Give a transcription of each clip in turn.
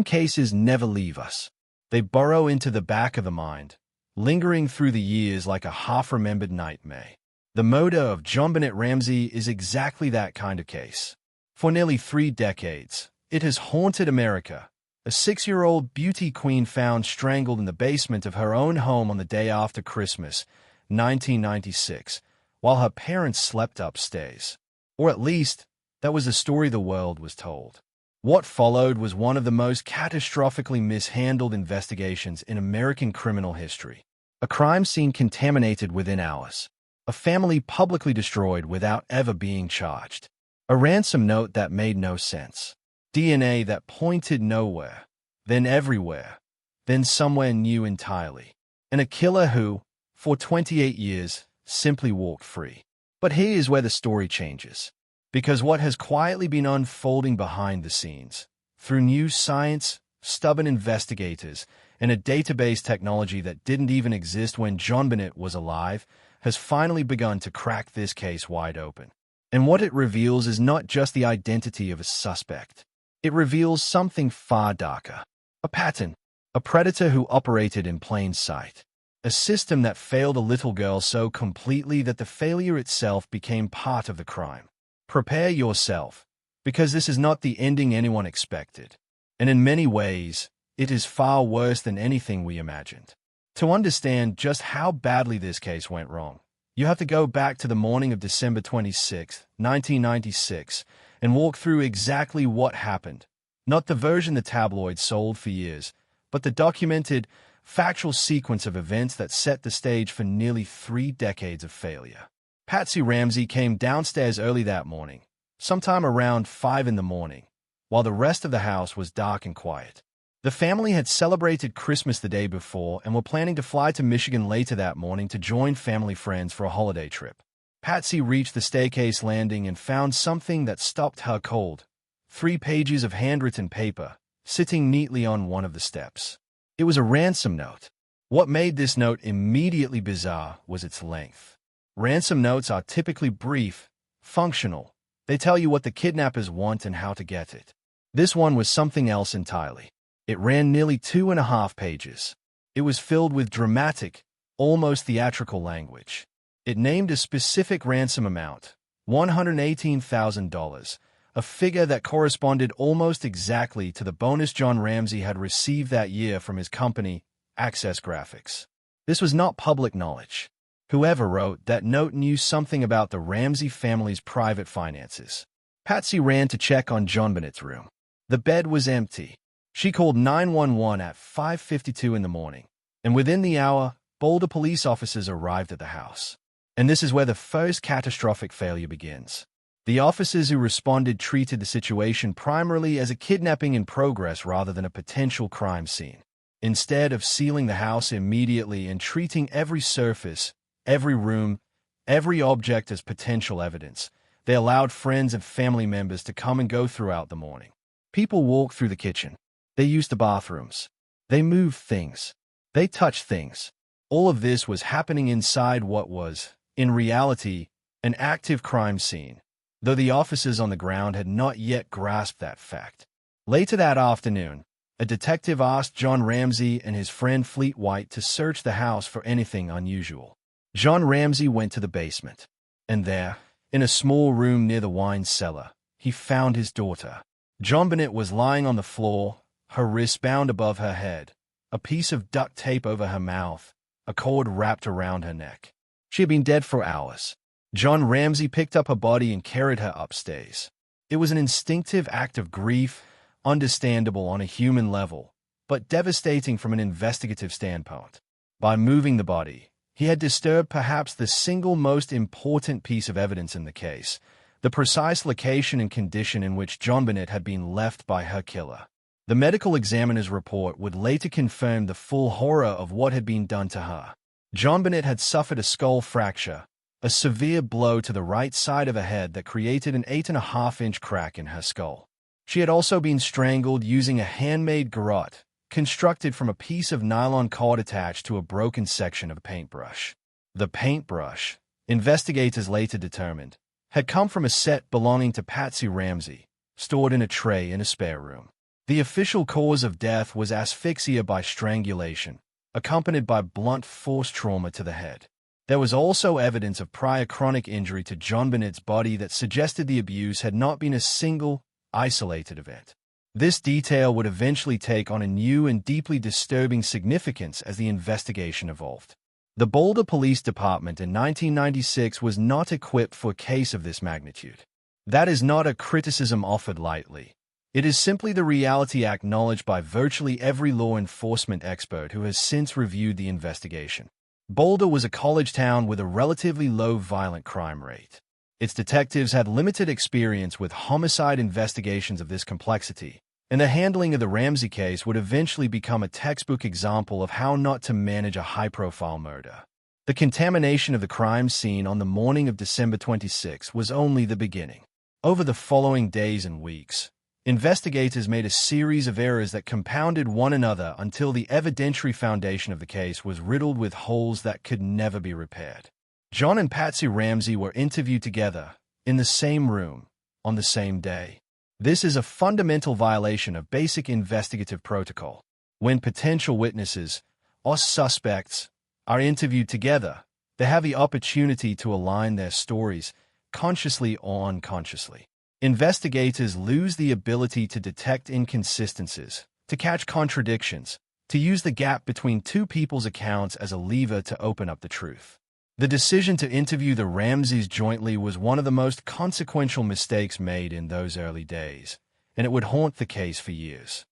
Cases never leave us. They burrow into the back of the mind, lingering through the years like a half-remembered nightmare. The murder of JonBenét Ramsey is exactly that kind of case. For nearly 3 decades, it has haunted America. A 6-year-old beauty queen found strangled in the basement of her own home on the day after Christmas, 1996, while her parents slept upstairs. Or at least, that was the story the world was told. What followed was one of the most catastrophically mishandled investigations in American criminal history. A crime scene contaminated within hours. A family publicly destroyed without ever being charged. A ransom note that made no sense. DNA that pointed nowhere, then everywhere, then somewhere new entirely. And a killer who, for 28 years, simply walked free. But here's where the story changes. Because what has quietly been unfolding behind the scenes, through new science, stubborn investigators, and a database technology that didn't even exist when JonBenét was alive, has finally begun to crack this case wide open. And what it reveals is not just the identity of a suspect. It reveals something far darker. A pattern. A predator who operated in plain sight. A system that failed a little girl so completely that the failure itself became part of the crime. Prepare yourself, because this is not the ending anyone expected. And in many ways, it is far worse than anything we imagined. To understand just how badly this case went wrong, you have to go back to the morning of December 26, 1996, and walk through exactly what happened. Not the version the tabloids sold for years, but the documented, factual sequence of events that set the stage for nearly 3 decades of failure. Patsy Ramsey came downstairs early that morning, sometime around 5 in the morning, while the rest of the house was dark and quiet. The family had celebrated Christmas the day before and were planning to fly to Michigan later that morning to join family friends for a holiday trip. Patsy reached the staircase landing and found something that stopped her cold. 3 pages of handwritten paper, sitting neatly on one of the steps. It was a ransom note. What made this note immediately bizarre was its length. Ransom notes are typically brief, functional. They tell you what the kidnappers want and how to get it. This one was something else entirely. It ran nearly 2.5 pages. It was filled with dramatic, almost theatrical language. It named a specific ransom amount, $118,000, a figure that corresponded almost exactly to the bonus John Ramsey had received that year from his company, Access Graphics. This was not public knowledge. Whoever wrote that note knew something about the Ramsey family's private finances. Patsy ran to check on JonBenét's room. The bed was empty. She called 911 at 5:52 in the morning, and within the hour, Boulder police officers arrived at the house. And this is where the first catastrophic failure begins. The officers who responded treated the situation primarily as a kidnapping in progress rather than a potential crime scene. Instead of sealing the house immediately and treating every surface, every room, every object as potential evidence, they allowed friends and family members to come and go throughout the morning. People walked through the kitchen. They used the bathrooms. They moved things. They touched things. All of this was happening inside what was, in reality, an active crime scene, though the officers on the ground had not yet grasped that fact. Later that afternoon, a detective asked John Ramsey and his friend Fleet White to search the house for anything unusual. John Ramsey went to the basement, and there, in a small room near the wine cellar, he found his daughter. JonBenét was lying on the floor, her wrists bound above her head, a piece of duct tape over her mouth, a cord wrapped around her neck. She had been dead for hours. John Ramsey picked up her body and carried her upstairs. It was an instinctive act of grief, understandable on a human level, but devastating from an investigative standpoint. By moving the body, he had disturbed perhaps the single most important piece of evidence in the case, the precise location and condition in which JonBenét had been left by her killer. The medical examiner's report would later confirm the full horror of what had been done to her. JonBenét had suffered a skull fracture, a severe blow to the right side of her head that created an 8.5-inch crack in her skull. She had also been strangled using a handmade garrote, constructed from a piece of nylon cord attached to a broken section of a paintbrush. The paintbrush, investigators later determined, had come from a set belonging to Patsy Ramsey, stored in a tray in a spare room. The official cause of death was asphyxia by strangulation, accompanied by blunt force trauma to the head. There was also evidence of prior chronic injury to JonBenét's body that suggested the abuse had not been a single, isolated event. This detail would eventually take on a new and deeply disturbing significance as the investigation evolved. The Boulder Police Department in 1996 was not equipped for a case of this magnitude. That is not a criticism offered lightly. It is simply the reality acknowledged by virtually every law enforcement expert who has since reviewed the investigation. Boulder was a college town with a relatively low violent crime rate. Its detectives had limited experience with homicide investigations of this complexity, and the handling of the Ramsey case would eventually become a textbook example of how not to manage a high-profile murder. The contamination of the crime scene on the morning of December 26 was only the beginning. Over the following days and weeks, investigators made a series of errors that compounded one another until the evidentiary foundation of the case was riddled with holes that could never be repaired. John and Patsy Ramsey were interviewed together, in the same room, on the same day. This is a fundamental violation of basic investigative protocol. When potential witnesses, or suspects, are interviewed together, they have the opportunity to align their stories, consciously or unconsciously. Investigators lose the ability to detect inconsistencies, to catch contradictions, to use the gap between two people's accounts as a lever to open up the truth. The decision to interview the Ramseys jointly was one of the most consequential mistakes made in those early days, and it would haunt the case for years.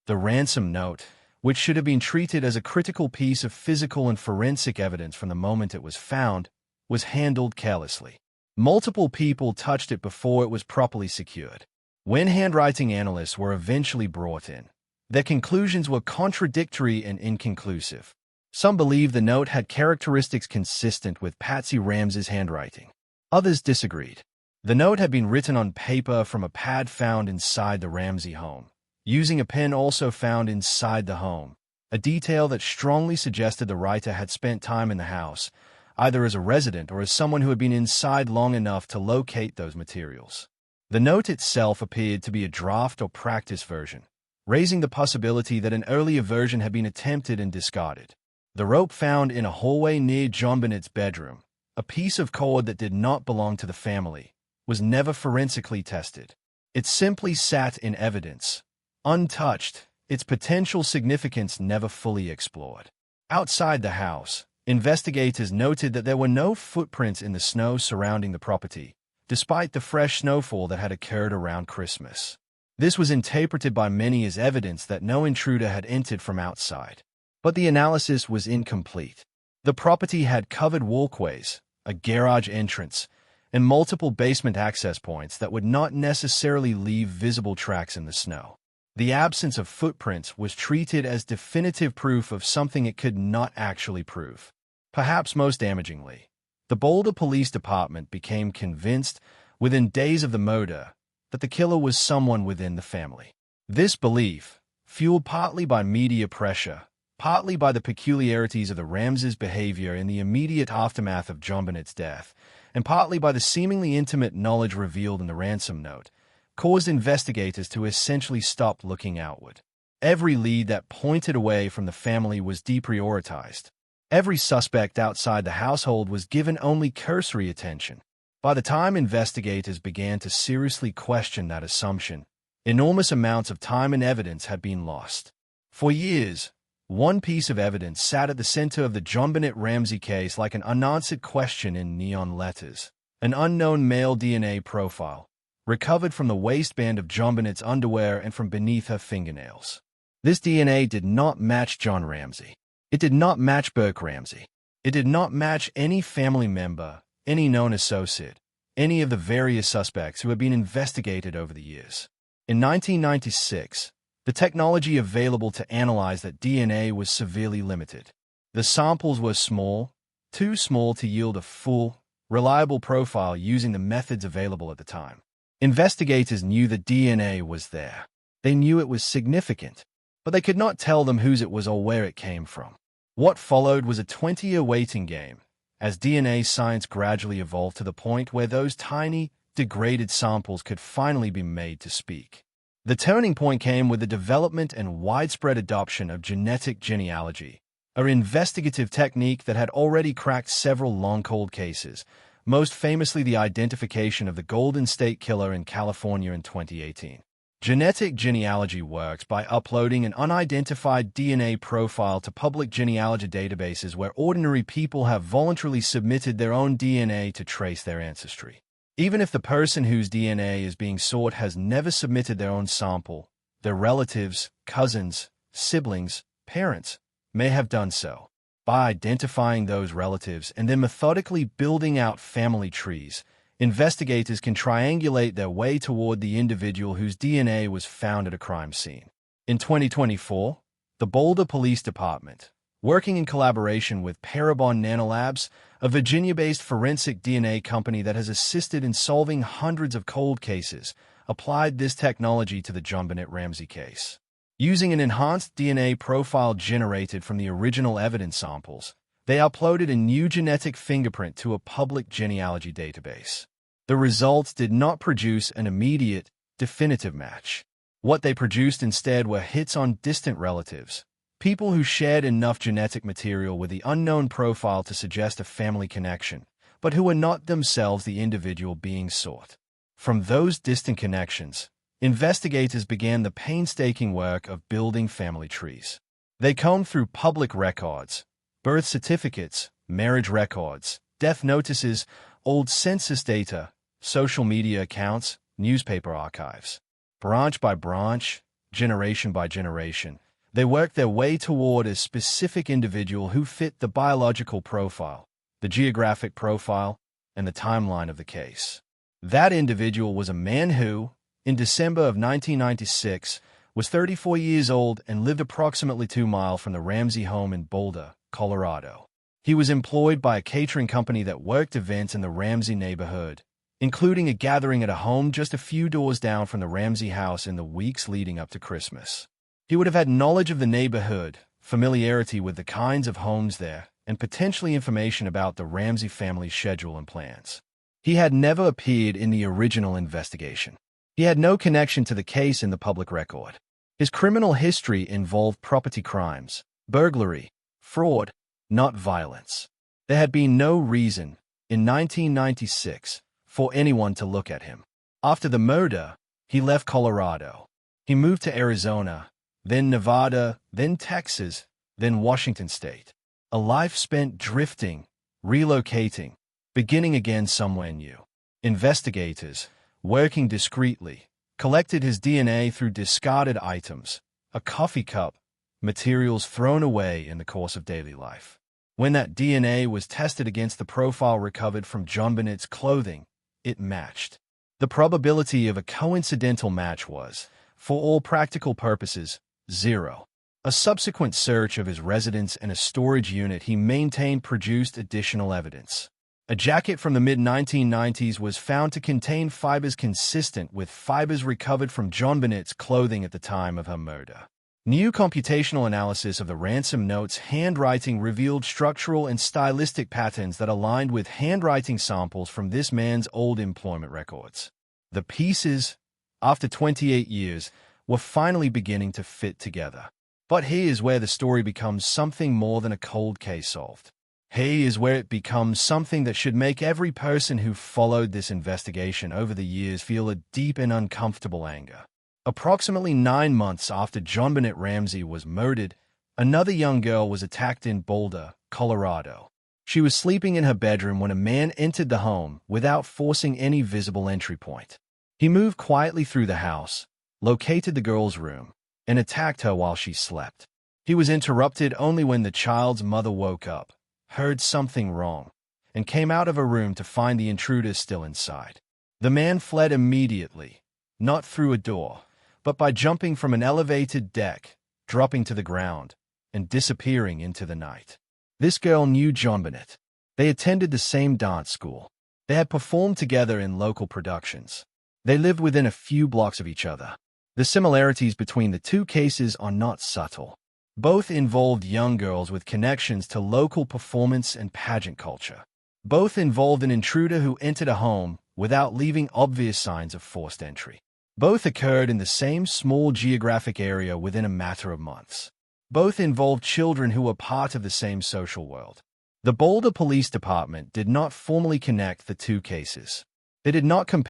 The ransom note, which should have been treated as a critical piece of physical and forensic evidence from the moment it was found, was handled carelessly. Multiple people touched it before it was properly secured. When handwriting analysts were eventually brought in, their conclusions were contradictory and inconclusive. Some believed the note had characteristics consistent with Patsy Ramsey's handwriting. Others disagreed. The note had been written on paper from a pad found inside the Ramsey home, using a pen also found inside the home, a detail that strongly suggested the writer had spent time in the house, either as a resident or as someone who had been inside long enough to locate those materials. The note itself appeared to be a draft or practice version, raising the possibility that an earlier version had been attempted and discarded. The rope found in a hallway near JonBenét's bedroom, a piece of cord that did not belong to the family, was never forensically tested. It simply sat in evidence, untouched, its potential significance never fully explored. Outside the house, investigators noted that there were no footprints in the snow surrounding the property, despite the fresh snowfall that had occurred around Christmas. This was interpreted by many as evidence that no intruder had entered from outside. But the analysis was incomplete. The property had covered walkways, a garage entrance, and multiple basement access points that would not necessarily leave visible tracks in the snow. The absence of footprints was treated as definitive proof of something it could not actually prove. Perhaps most damagingly, the Boulder Police Department became convinced, within days of the murder, that the killer was someone within the family. This belief, fueled partly by media pressure, partly by the peculiarities of the Ramseys' behavior in the immediate aftermath of JonBenét's death, and partly by the seemingly intimate knowledge revealed in the ransom note, caused investigators to essentially stop looking outward. Every lead that pointed away from the family was deprioritized. Every suspect outside the household was given only cursory attention. By the time investigators began to seriously question that assumption, enormous amounts of time and evidence had been lost. For years, one piece of evidence sat at the center of the JonBenét Ramsey case like an unanswered question in neon letters. An unknown male DNA profile, recovered from the waistband of JonBenét's underwear and from beneath her fingernails. This DNA did not match John Ramsey. It did not match Burke Ramsey. It did not match any family member, any known associate, any of the various suspects who had been investigated over the years. In 1996, the technology available to analyze that DNA was severely limited. The samples were small, too small to yield a full, reliable profile using the methods available at the time. Investigators knew the DNA was there. They knew it was significant, but they could not tell them whose it was or where it came from. What followed was a 20-year waiting game, as DNA science gradually evolved to the point where those tiny, degraded samples could finally be made to speak. The turning point came with the development and widespread adoption of genetic genealogy, an investigative technique that had already cracked several long-cold cases, most famously the identification of the Golden State Killer in California in 2018. Genetic genealogy works by uploading an unidentified DNA profile to public genealogy databases where ordinary people have voluntarily submitted their own DNA to trace their ancestry. Even if the person whose DNA is being sought has never submitted their own sample, their relatives, cousins, siblings, parents may have done so. By identifying those relatives and then methodically building out family trees, investigators can triangulate their way toward the individual whose DNA was found at a crime scene. In 2024, the Boulder Police Department, working in collaboration with Parabon Nanolabs, a Virginia-based forensic DNA company that has assisted in solving hundreds of cold cases, applied this technology to the JonBenét Ramsey case. Using an enhanced DNA profile generated from the original evidence samples, they uploaded a new genetic fingerprint to a public genealogy database. The results did not produce an immediate, definitive match. What they produced instead were hits on distant relatives, people who shared enough genetic material with the unknown profile to suggest a family connection, but who were not themselves the individual being sought. From those distant connections, investigators began the painstaking work of building family trees. They combed through public records, birth certificates, marriage records, death notices, old census data, social media accounts, newspaper archives. Branch by branch, generation by generation, they worked their way toward a specific individual who fit the biological profile, the geographic profile, and the timeline of the case. That individual was a man who, in December of 1996, was 34 years old and lived approximately 2 miles from the Ramsey home in Boulder, Colorado. He was employed by a catering company that worked events in the Ramsey neighborhood, including a gathering at a home just a few doors down from the Ramsey house in the weeks leading up to Christmas. He would have had knowledge of the neighborhood, familiarity with the kinds of homes there, and potentially information about the Ramsey family's schedule and plans. He had never appeared in the original investigation. He had no connection to the case in the public record. His criminal history involved property crimes, burglary, fraud, not violence. There had been no reason, in 1996, for anyone to look at him. After the murder, he left Colorado. He moved to Arizona, then Nevada, then Texas, then Washington State. A life spent drifting, relocating, beginning again somewhere new. Investigators, working discreetly, collected his DNA through discarded items, a coffee cup, materials thrown away in the course of daily life. When that DNA was tested against the profile recovered from JonBenét's clothing, it matched. The probability of a coincidental match was, for all practical purposes, 0. A subsequent search of his residence and a storage unit he maintained produced additional evidence. A jacket from the mid-1990s was found to contain fibers consistent with fibers recovered from JonBenét's clothing at the time of her murder. New computational analysis of the ransom note's handwriting revealed structural and stylistic patterns that aligned with handwriting samples from this man's old employment records. The pieces, after 28 years, were finally beginning to fit together. But here is where the story becomes something more than a cold case solved. Here is where it becomes something that should make every person who followed this investigation over the years feel a deep and uncomfortable anger. Approximately 9 months after JonBenét Ramsey was murdered, another young girl was attacked in Boulder, Colorado. She was sleeping in her bedroom when a man entered the home without forcing any visible entry point. He moved quietly through the house, located the girl's room, and attacked her while she slept. He was interrupted only when the child's mother woke up, heard something wrong, and came out of her room to find the intruder still inside. The man fled immediately, not through a door, but by jumping from an elevated deck, dropping to the ground, and disappearing into the night. This girl knew JonBenét. They attended the same dance school. They had performed together in local productions. They lived within a few blocks of each other. The similarities between the two cases are not subtle. Both involved young girls with connections to local performance and pageant culture. Both involved an intruder who entered a home without leaving obvious signs of forced entry. Both occurred in the same small geographic area within a matter of months. Both involved children who were part of the same social world. The Boulder Police Department did not formally connect the two cases. They did not compare